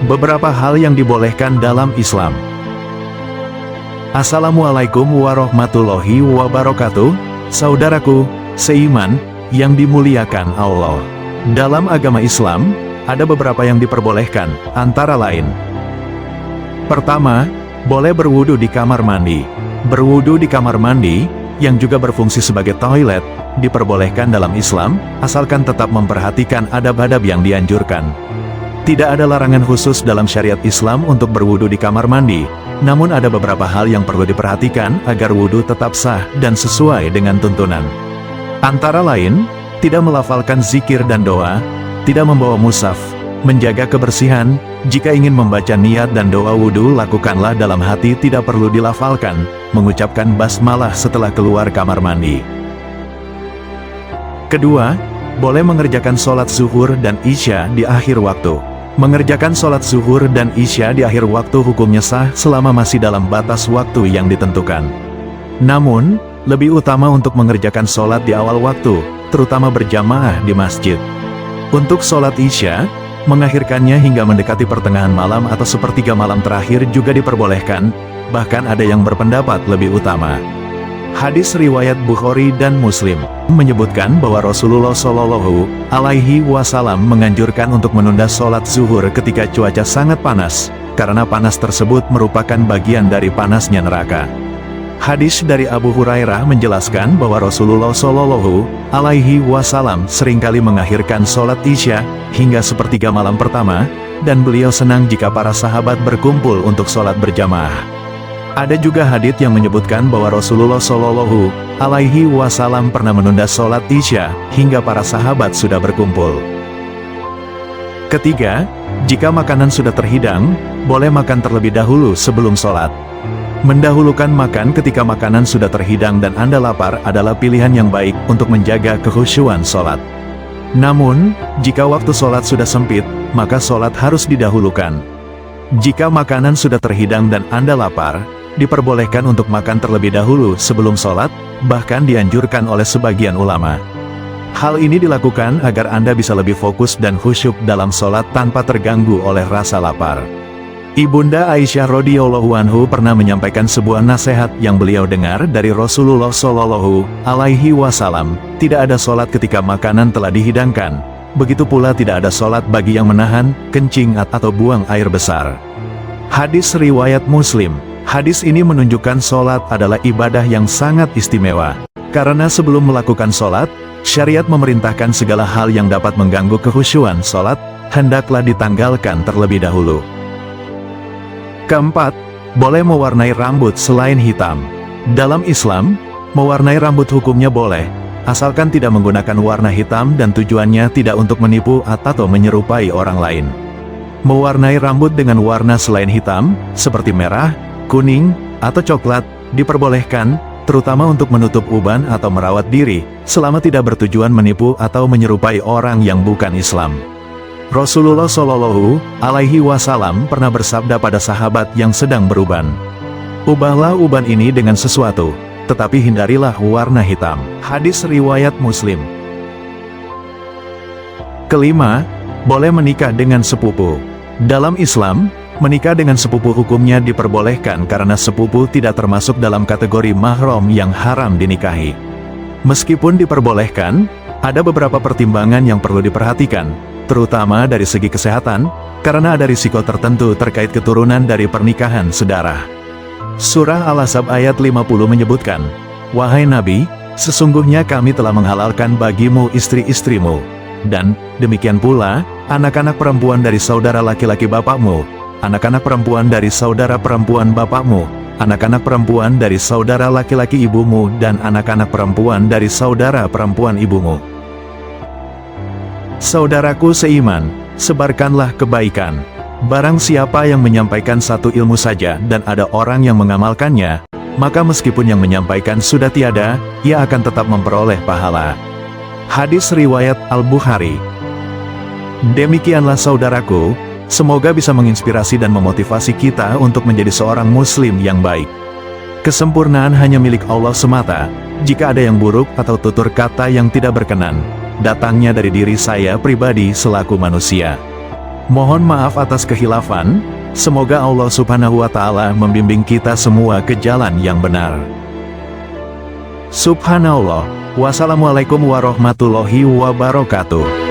Beberapa hal yang dibolehkan dalam Islam. Assalamualaikum warahmatullahi wabarakatuh, saudaraku seiman yang dimuliakan Allah. Dalam agama Islam, ada beberapa yang diperbolehkan, antara lain. Pertama, boleh berwudu di kamar mandi. Berwudu di kamar mandi, yang juga berfungsi sebagai toilet, diperbolehkan dalam Islam, asalkan tetap memperhatikan adab-adab yang dianjurkan. Tidak ada larangan khusus dalam syariat Islam untuk berwudu di kamar mandi, namun ada beberapa hal yang perlu diperhatikan agar wudu tetap sah dan sesuai dengan tuntunan. Antara lain, tidak melafalkan zikir dan doa, tidak membawa mushaf, menjaga kebersihan. Jika ingin membaca niat dan doa wudu, lakukanlah dalam hati, tidak perlu dilafalkan, mengucapkan basmalah setelah keluar kamar mandi. Kedua, boleh mengerjakan sholat zuhur dan isya di akhir waktu. Mengerjakan sholat zuhur dan isya di akhir waktu hukumnya sah selama masih dalam batas waktu yang ditentukan. Namun, lebih utama untuk mengerjakan sholat di awal waktu, terutama berjamaah di masjid. Untuk sholat isya, mengakhirkannya hingga mendekati pertengahan malam atau sepertiga malam terakhir juga diperbolehkan, bahkan ada yang berpendapat lebih utama. Hadis riwayat Bukhari dan Muslim menyebutkan bahwa Rasulullah Shallallahu Alaihi Wasallam menganjurkan untuk menunda sholat zuhur ketika cuaca sangat panas, karena panas tersebut merupakan bagian dari panasnya neraka. Hadis dari Abu Hurairah menjelaskan bahwa Rasulullah Shallallahu Alaihi Wasallam seringkali mengakhirkan sholat isya hingga sepertiga malam pertama, dan beliau senang jika para sahabat berkumpul untuk sholat berjamaah. Ada juga hadits yang menyebutkan bahwa Rasulullah Shallallahu Alaihi Wasallam pernah menunda sholat isya hingga para sahabat sudah berkumpul. Ketiga, jika makanan sudah terhidang, boleh makan terlebih dahulu sebelum sholat. Mendahulukan makan ketika makanan sudah terhidang dan Anda lapar adalah pilihan yang baik untuk menjaga kekhusyuan sholat. Namun, jika waktu sholat sudah sempit, maka sholat harus didahulukan. Jika makanan sudah terhidang dan Anda lapar, diperbolehkan untuk makan terlebih dahulu sebelum sholat, bahkan dianjurkan oleh sebagian ulama. Hal ini dilakukan agar Anda bisa lebih fokus dan khusyuk dalam sholat tanpa terganggu oleh rasa lapar. Ibunda Aisyah radhiyallahu anhu pernah menyampaikan sebuah nasihat yang beliau dengar dari Rasulullah Shallallahu Alaihi Wasallam, tidak ada sholat ketika makanan telah dihidangkan, begitu pula tidak ada sholat bagi yang menahan, kencing atau buang air besar. Hadis riwayat Muslim. Hadis ini menunjukkan sholat adalah ibadah yang sangat istimewa. Karena sebelum melakukan sholat, syariat memerintahkan segala hal yang dapat mengganggu kekhusyuan sholat, hendaklah ditanggalkan terlebih dahulu. Keempat, boleh mewarnai rambut selain hitam. Dalam Islam, mewarnai rambut hukumnya boleh, asalkan tidak menggunakan warna hitam dan tujuannya tidak untuk menipu atau menyerupai orang lain. Mewarnai rambut dengan warna selain hitam, seperti merah, kuning, atau coklat, diperbolehkan, terutama untuk menutup uban atau merawat diri, selama tidak bertujuan menipu atau menyerupai orang yang bukan Islam. Rasulullah Shallallahu Alaihi Wasallam pernah bersabda pada sahabat yang sedang beruban, "Ubahlah uban ini dengan sesuatu, tetapi hindarilah warna hitam." Hadis riwayat Muslim. Kelima, boleh menikah dengan sepupu. Dalam Islam, menikah dengan sepupu hukumnya diperbolehkan karena sepupu tidak termasuk dalam kategori mahram yang haram dinikahi. Meskipun diperbolehkan, ada beberapa pertimbangan yang perlu diperhatikan, terutama dari segi kesehatan, karena ada risiko tertentu terkait keturunan dari pernikahan sedarah. Surah Al-Ahzab ayat 50 menyebutkan, "Wahai Nabi, sesungguhnya kami telah menghalalkan bagimu istri-istrimu, dan demikian pula anak-anak perempuan dari saudara laki-laki bapakmu, anak-anak perempuan dari saudara perempuan bapakmu, anak-anak perempuan dari saudara laki-laki ibumu, dan anak-anak perempuan dari saudara perempuan ibumu." Saudaraku seiman, sebarkanlah kebaikan. Barang siapa yang menyampaikan satu ilmu saja dan ada orang yang mengamalkannya, maka meskipun yang menyampaikan sudah tiada, ia akan tetap memperoleh pahala. Hadis riwayat Al-Bukhari. Demikianlah saudaraku, semoga bisa menginspirasi dan memotivasi kita untuk menjadi seorang muslim yang baik. Kesempurnaan hanya milik Allah semata. Jika ada yang buruk atau tutur kata yang tidak berkenan, datangnya dari diri saya pribadi selaku manusia. Mohon maaf atas kehilafan, semoga Allah Subhanahu wa Ta'ala membimbing kita semua ke jalan yang benar. Subhanallah. Wassalamualaikum warahmatullahi wabarakatuh.